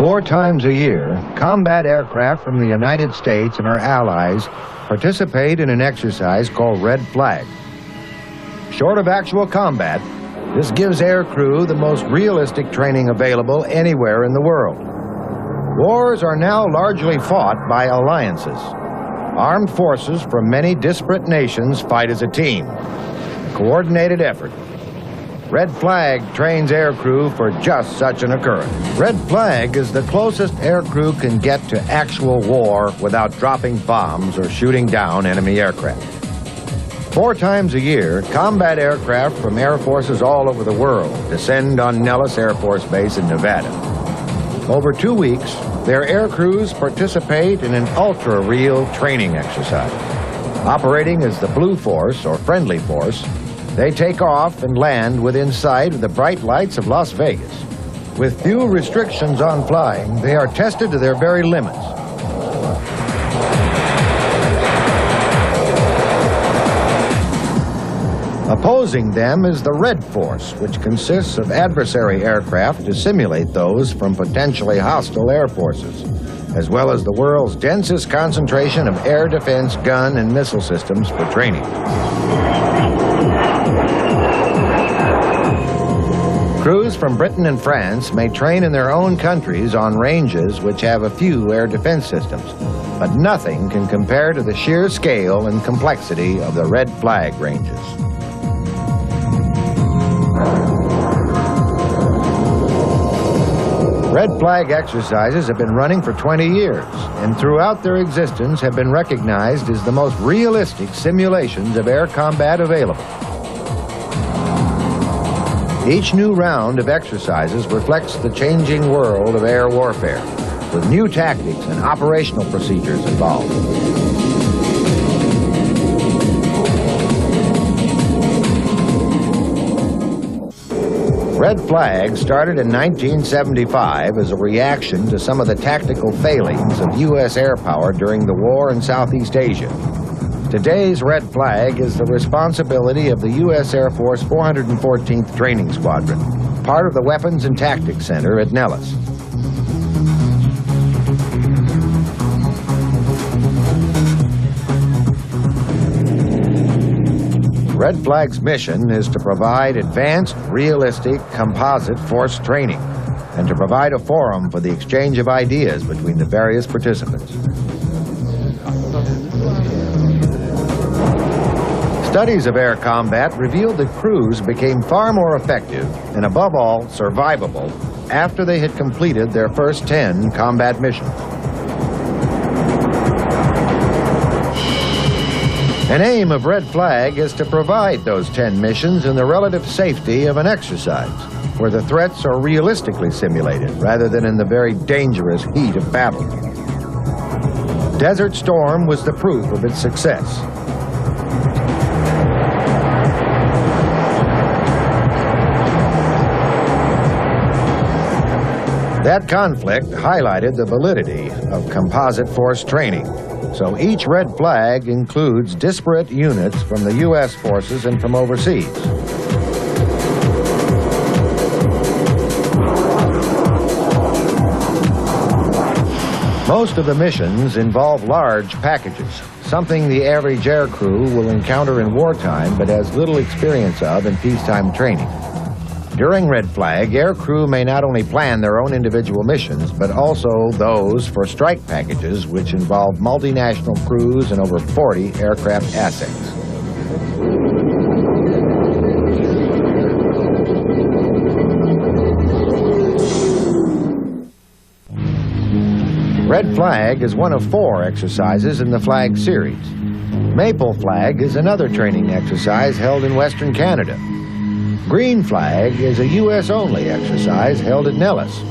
4 times a year, combat aircraft from the United States and our allies participate in an exercise called Red Flag. Short of actual combat, this gives aircrew the most realistic training available anywhere in the world. Wars are now largely fought by alliances. Armed forces from many disparate nations fight as a team. A coordinated effort. Red Flag trains aircrew for just such an occurrence. Red Flag is the closest aircrew can get to actual war without dropping bombs or shooting down enemy aircraft. 4 times a year, combat aircraft from air forces all over the world descend on Nellis Air Force Base in Nevada. Over 2 weeks, their aircrews participate in an ultra-real training exercise. Operating as the Blue Force, or Friendly Force, they take off and land within sight of the bright lights of Las Vegas. With few restrictions on flying, they are tested to their very limits. Opposing them is the Red Force, which consists of adversary aircraft to simulate those from potentially hostile air forces, as well as the world's densest concentration of air defense gun and missile systems for training. Crews from Britain and France may train in their own countries on ranges which have a few air defense systems, but nothing can compare to the sheer scale and complexity of the Red Flag ranges. Red Flag exercises have been running for 20 years, and throughout their existence have been recognized as the most realistic simulations of air combat available. Each new round of exercises reflects the changing world of air warfare, with new tactics and operational procedures involved. Red Flag started in 1975 as a reaction to some of the tactical failings of U.S. air power during the war in Southeast Asia. Today's Red Flag is the responsibility of the U.S. Air Force 414th Training Squadron, part of the Weapons and Tactics Center at Nellis. Red Flag's mission is to provide advanced, realistic, composite force training and to provide a forum for the exchange of ideas between the various participants. Studies of air combat revealed that crews became far more effective and, above all, survivable after they had completed their first 10 combat missions. An aim of Red Flag is to provide those 10 missions in the relative safety of an exercise, where the threats are realistically simulated rather than in the very dangerous heat of battle. Desert Storm was the proof of its success. That conflict highlighted the validity of composite force training. So each Red Flag includes disparate units from the U.S. forces and from overseas. Most of the missions involve large packages, something the average aircrew will encounter in wartime but has little experience of in peacetime training. During Red Flag, aircrew may not only plan their own individual missions, but also those for strike packages, which involve multinational crews and over 40 aircraft assets. Red Flag is one of 4 exercises in the Flag series. Maple Flag is another training exercise held in Western Canada. Green Flag is a U.S.-only exercise held at Nellis.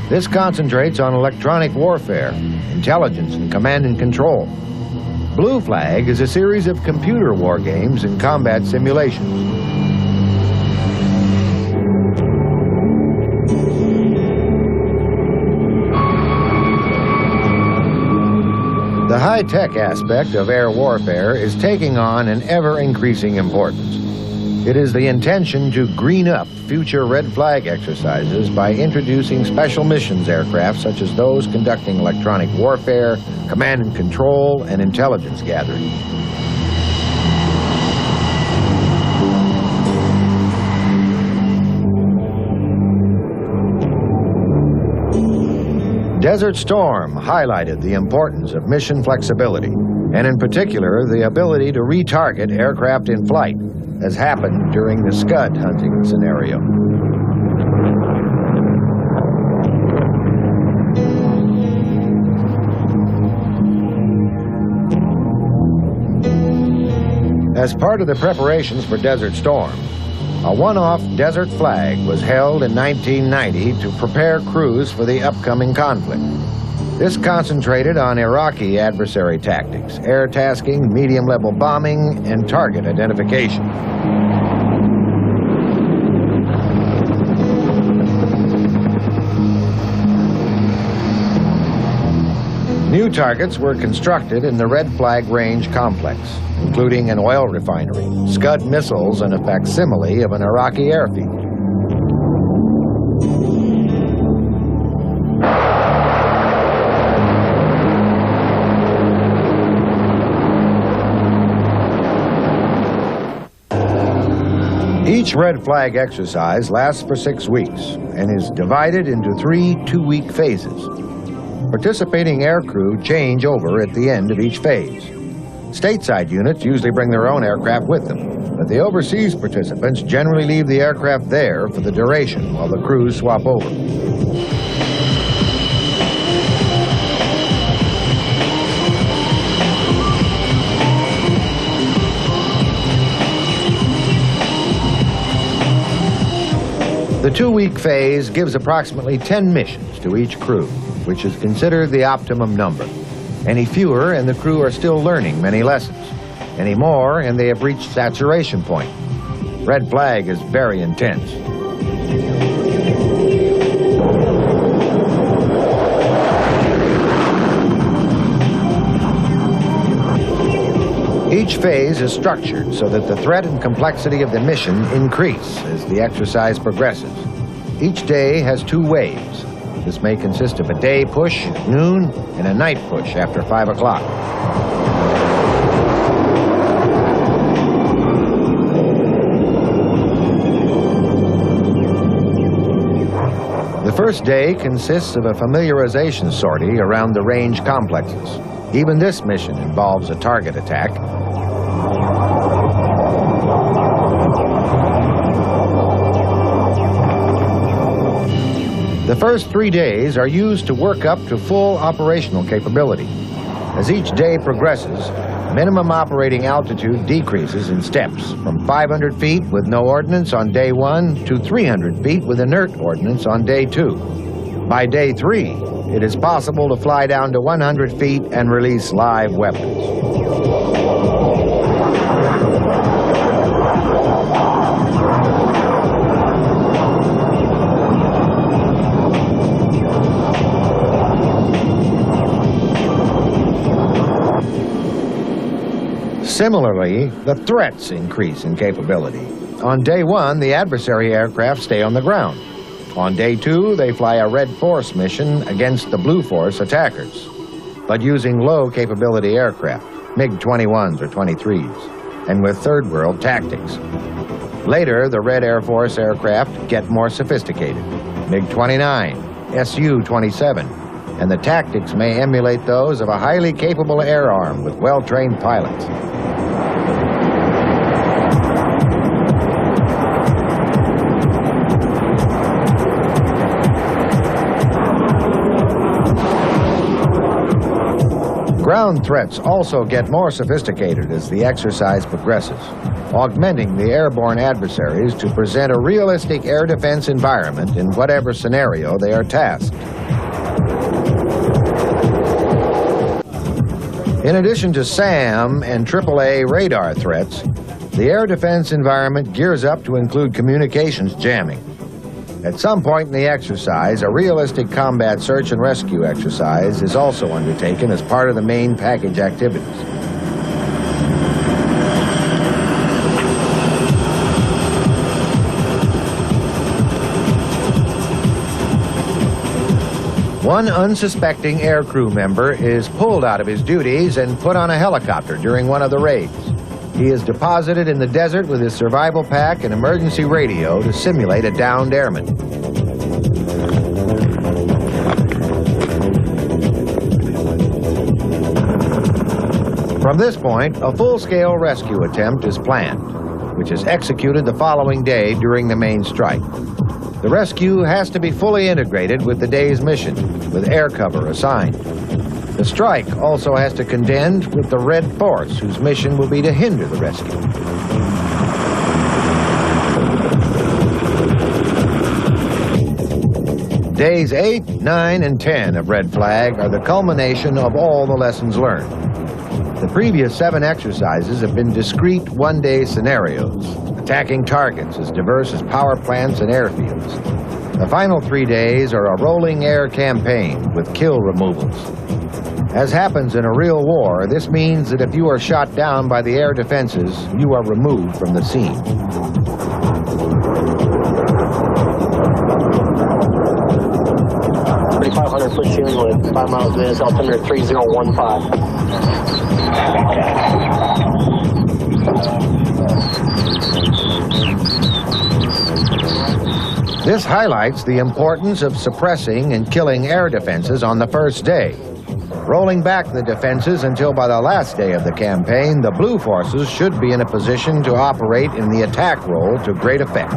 This concentrates on electronic warfare, intelligence, and command and control. Blue Flag is a series of computer war games and combat simulations. The high-tech aspect of air warfare is taking on an ever-increasing importance. It is the intention to green up future red flag exercises by introducing special missions aircraft such as those conducting electronic warfare, command and control, and intelligence gathering. Desert Storm highlighted the importance of mission flexibility, and in particular, the ability to retarget aircraft in flight, as happened during the Scud hunting scenario. As part of the preparations for Desert Storm, a one-off Desert Flag was held in 1990 to prepare crews for the upcoming conflict. This concentrated on Iraqi adversary tactics, air tasking, medium-level bombing, and target identification. New targets were constructed in the Red Flag Range complex, including an oil refinery, Scud missiles, and a facsimile of an Iraqi airfield. Each Red Flag exercise lasts for 6 weeks and is divided into 3 two-week phases. Participating aircrew change over at the end of each phase. Stateside units usually bring their own aircraft with them, but the overseas participants generally leave the aircraft there for the duration while the crews swap over. The 2-week phase gives approximately 10 missions to each crew, which is considered the optimum number. Any fewer and the crew are still learning many lessons. Any more and they have reached saturation point. Red Flag is very intense. Each phase is structured so that the threat and complexity of the mission increase as the exercise progresses. Each day has 2 waves. This may consist of a day push at noon and a night push after 5 o'clock. The first day consists of a familiarization sortie around the range complexes. Even this mission involves a target attack. The first 3 days are used to work up to full operational capability. As each day progresses, minimum operating altitude decreases in steps from 500 feet with no ordnance on day 1 to 300 feet with inert ordnance on day 2. By day 3, it is possible to fly down to 100 feet and release live weapons. Similarly, the threats increase in capability. On day 1, the adversary aircraft stay on the ground. On day 2, they fly a Red Force mission against the Blue Force attackers, but using low capability aircraft, MiG-21s or 23s, and with third world tactics. Later, the Red Air Force aircraft get more sophisticated, MiG-29, Su-27, and the tactics may emulate those of a highly capable air arm with well-trained pilots. Ground threats also get more sophisticated as the exercise progresses, augmenting the airborne adversaries to present a realistic air defense environment in whatever scenario they are tasked. In addition to SAM and AAA radar threats, the air defense environment gears up to include communications jamming. At some point in the exercise, a realistic combat search and rescue exercise is also undertaken as part of the main package activities. One unsuspecting aircrew member is pulled out of his duties and put on a helicopter during one of the raids. He is deposited in the desert with his survival pack and emergency radio to simulate a downed airman. From this point, a full-scale rescue attempt is planned, which is executed the following day during the main strike. The rescue has to be fully integrated with the day's mission, with air cover assigned. The strike also has to contend with the Red Force, whose mission will be to hinder the rescue. Days 8, 9, and 10 of Red Flag are the culmination of all the lessons learned. The previous 7 exercises have been discrete one-day scenarios, attacking targets as diverse as power plants and airfields. The final 3 days are a rolling air campaign with kill removals. As happens in a real war, this means that if you are shot down by the air defenses, you are removed from the scene. Foot ceiling with 5 miles minutes, altimeter 3015. This highlights the importance of suppressing and killing air defenses on the first day, rolling back the defenses until by the last day of the campaign, the Blue Forces should be in a position to operate in the attack role to great effect.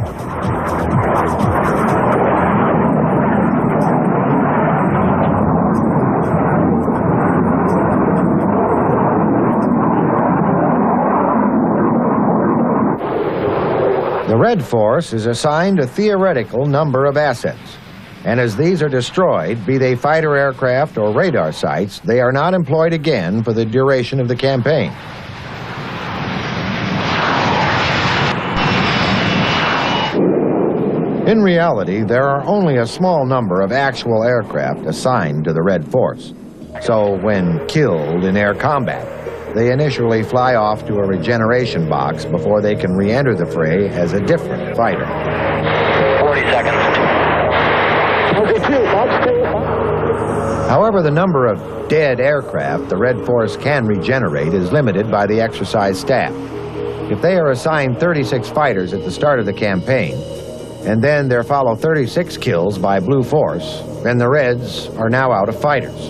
The Red Force is assigned a theoretical number of assets, and as these are destroyed, be they fighter aircraft or radar sites, they are not employed again for the duration of the campaign. In reality, there are only a small number of actual aircraft assigned to the Red Force, so when killed in air combat, they initially fly off to a regeneration box before they can re-enter the fray as a different fighter. 40 seconds. However, the number of dead aircraft the Red Force can regenerate is limited by the exercise staff. If they are assigned 36 fighters at the start of the campaign, and then there follow 36 kills by Blue Force, then the Reds are now out of fighters.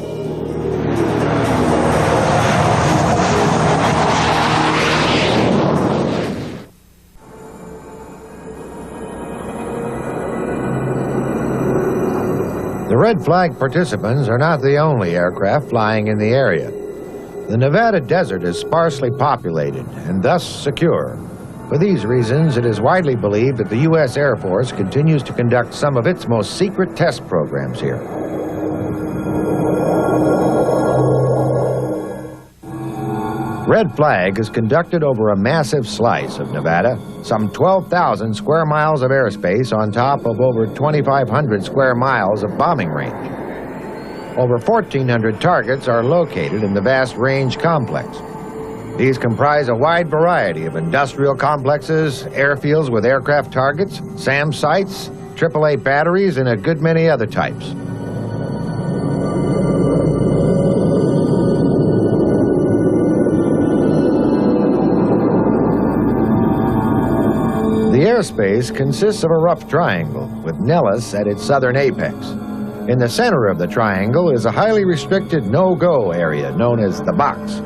The Red Flag participants are not the only aircraft flying in the area. The Nevada desert is sparsely populated and thus secure. For these reasons, it is widely believed that the U.S. Air Force continues to conduct some of its most secret test programs here. Red Flag is conducted over a massive slice of Nevada, some 12,000 square miles of airspace on top of over 2,500 square miles of bombing range. Over 1,400 targets are located in the vast range complex. These comprise a wide variety of industrial complexes, airfields with aircraft targets, SAM sites, AAA batteries, and a good many other types. The airspace consists of a rough triangle with Nellis at its southern apex. In the center of the triangle is a highly restricted no-go area known as the box.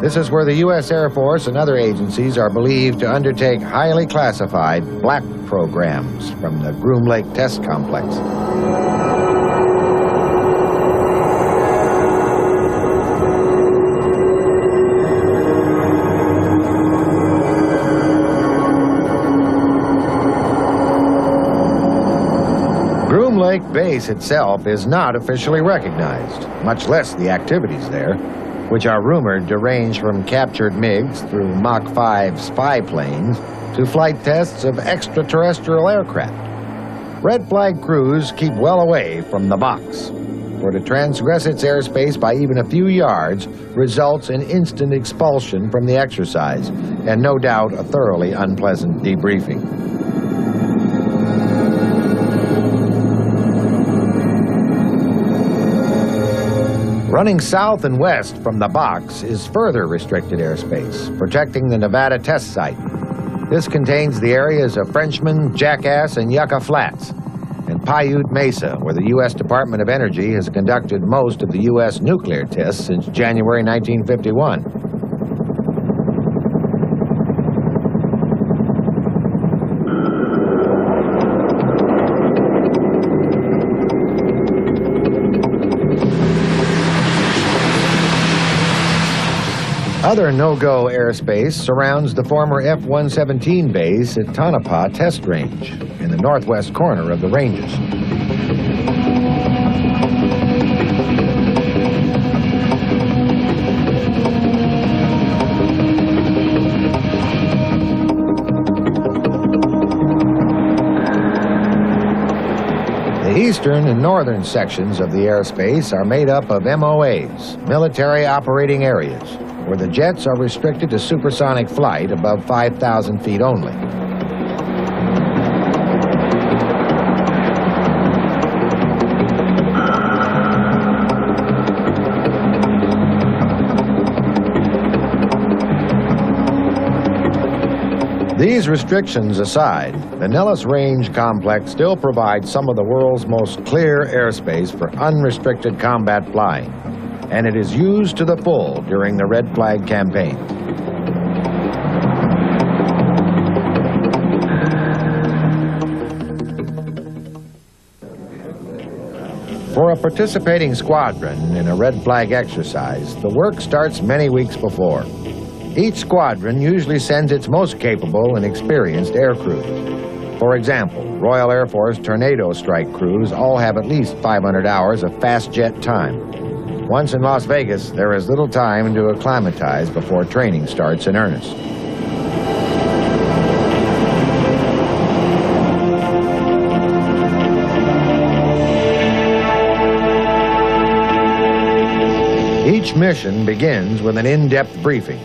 This is where the U.S. Air Force and other agencies are believed to undertake highly classified black programs from the Groom Lake Test Complex. Groom Lake Base itself is not officially recognized, much less the activities there, which are rumored to range from captured MiGs through Mach 5 spy planes to flight tests of extraterrestrial aircraft. Red Flag crews keep well away from the box, for to transgress its airspace by even a few yards results in instant expulsion from the exercise, and no doubt a thoroughly unpleasant debriefing. Running south and west from the box is further restricted airspace, protecting the Nevada test site. This contains the areas of Frenchman, Jackass, and Yucca Flats, and Paiute Mesa, where the U.S. Department of Energy has conducted most of the U.S. nuclear tests since January 1951. Other no-go airspace surrounds the former F-117 base at Tonopah Test Range in the northwest corner of the ranges. The eastern and northern sections of the airspace are made up of MOAs, military operating areas, where the jets are restricted to supersonic flight above 5,000 feet only. These restrictions aside, the Nellis Range complex still provides some of the world's most clear airspace for unrestricted combat flying, and it is used to the full during the Red Flag campaign. For a participating squadron in a Red Flag exercise, the work starts many weeks before. Each squadron usually sends its most capable and experienced air crew. For example, Royal Air Force Tornado Strike crews all have at least 500 hours of fast jet time. Once in Las Vegas, there is little time to acclimatize before training starts in earnest. Each mission begins with an in-depth briefing.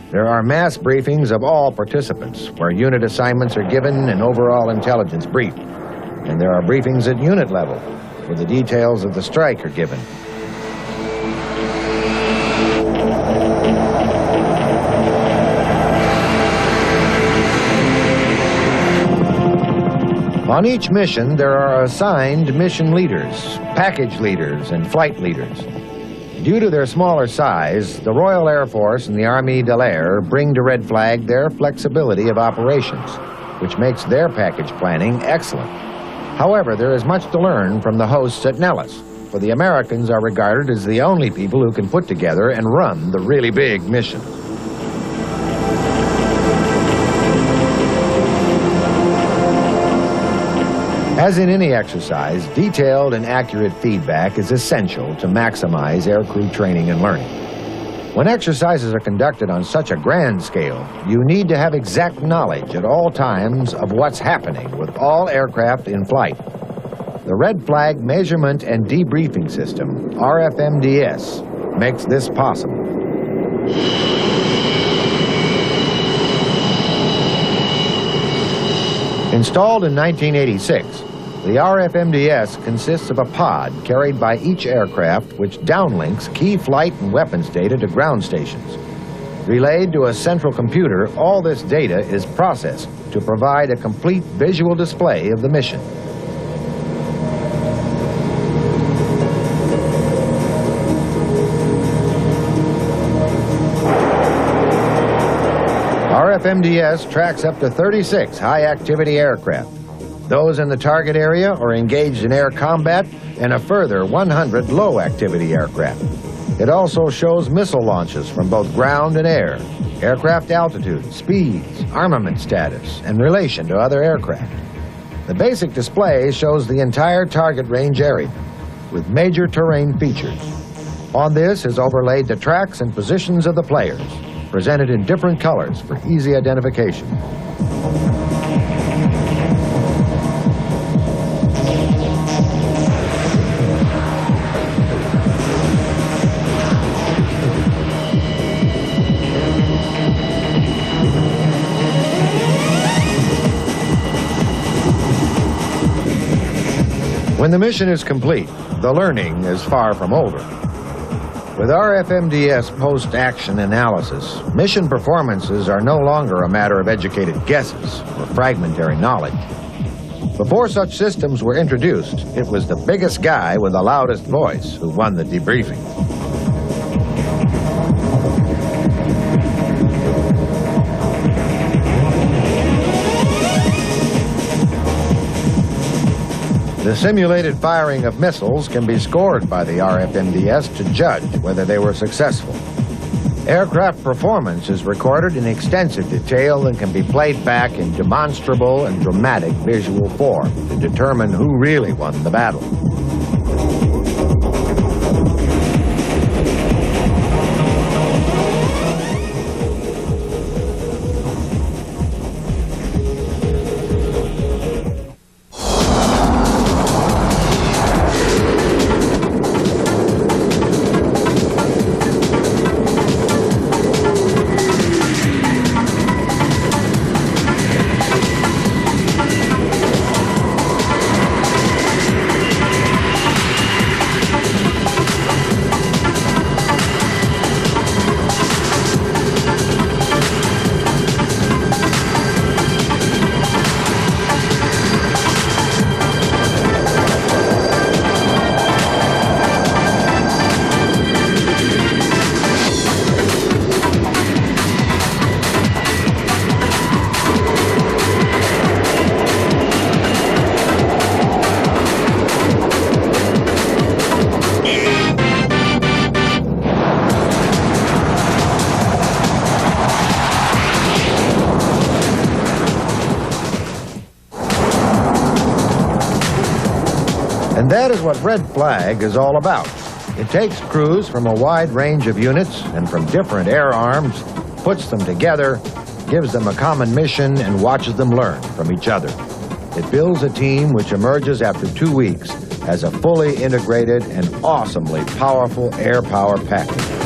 There are mass briefings of all participants, where unit assignments are given and overall intelligence briefed. And there are briefings at unit level, where the details of the strike are given. On each mission, there are assigned mission leaders, package leaders, and flight leaders. Due to their smaller size, the Royal Air Force and the Armée de l'Air bring to Red Flag their flexibility of operations, which makes their package planning excellent. However, there is much to learn from the hosts at Nellis, for the Americans are regarded as the only people who can put together and run the really big missions. As in any exercise, detailed and accurate feedback is essential to maximize aircrew training and learning. When exercises are conducted on such a grand scale, you need to have exact knowledge at all times of what's happening with all aircraft in flight. The Red Flag Measurement and Debriefing System, RFMDS, makes this possible. Installed in 1986, the RFMDS consists of a pod carried by each aircraft which downlinks key flight and weapons data to ground stations. Relayed to a central computer, all this data is processed to provide a complete visual display of the mission. RFMDS tracks up to 36 high-activity aircraft. Those in the target area are engaged in air combat, and a further 100 low-activity aircraft. It also shows missile launches from both ground and air, aircraft altitude, speeds, armament status, and relation to other aircraft. The basic display shows the entire target range area, with major terrain features. On this is overlaid the tracks and positions of the players, presented in different colors for easy identification. When the mission is complete, the learning is far from over. With RFMDS post-action analysis, mission performances are no longer a matter of educated guesses or fragmentary knowledge. Before such systems were introduced, it was the biggest guy with the loudest voice who won the debriefing. The simulated firing of missiles can be scored by the RFMDS to judge whether they were successful. Aircraft performance is recorded in extensive detail and can be played back in demonstrable and dramatic visual form to determine who really won the battle. And that is what Red Flag is all about. It takes crews from a wide range of units and from different air arms, puts them together, gives them a common mission, and watches them learn from each other. It builds a team which emerges after 2 weeks as a fully integrated and awesomely powerful air power package.